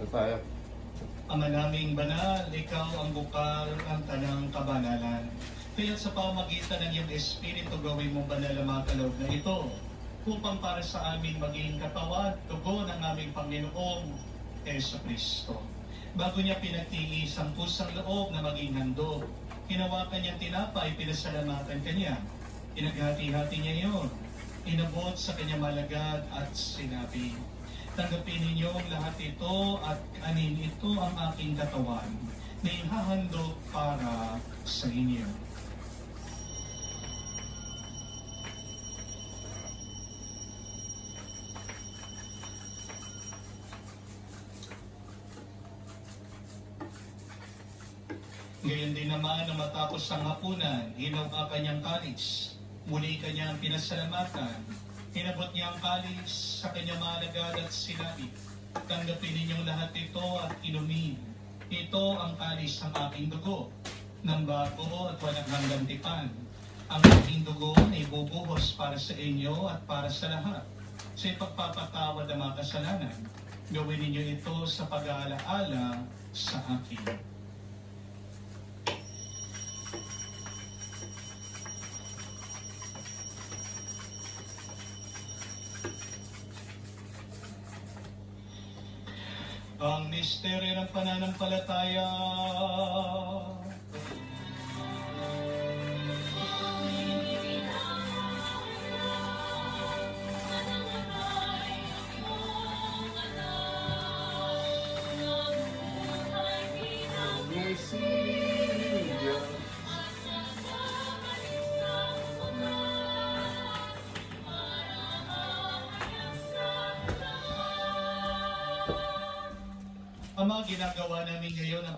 tayo. Ama naming banal, ikaw ang bukal ang tanang kabanalan. Kaya sa pamagitan ng iyong Espiritu, gawin mong banal ang mga kaloob na ito, upang para sa amin maging katawan, tugon ng aming Panginoong Jesucristo. Bago niya pinagtiis ang pusang loob na maging handog, hinawakan niyang tinapay, pinasalamatan kanya. Pinaghati-hati niya iyon, inabot sa kanyang malagad at sinabi, "Tanggapin ninyong lahat ito at kanin, ito ang aking katawan na ihahandog para sa inyo." Gayon din naman na matapos ang hapunan, hinaw ang kanyang kalis. Muli kanyang pinasalamatan. Hinabot niya ang kalis sa kanyang malagad at sinabi, "Tanggapin ninyong lahat ito at inumin. Ito ang kalis ng aking dugo, ng bago at walang hanggang tipan. Ang aking dugo ay bubuhos para sa inyo at para sa lahat. Sa ipagpapatawad ng mga kasalanan, gawin ninyo ito sa pag-aalaala sa akin." Ang misteryo ng pananampalataya. Ama, ginagawa namin ngayon ang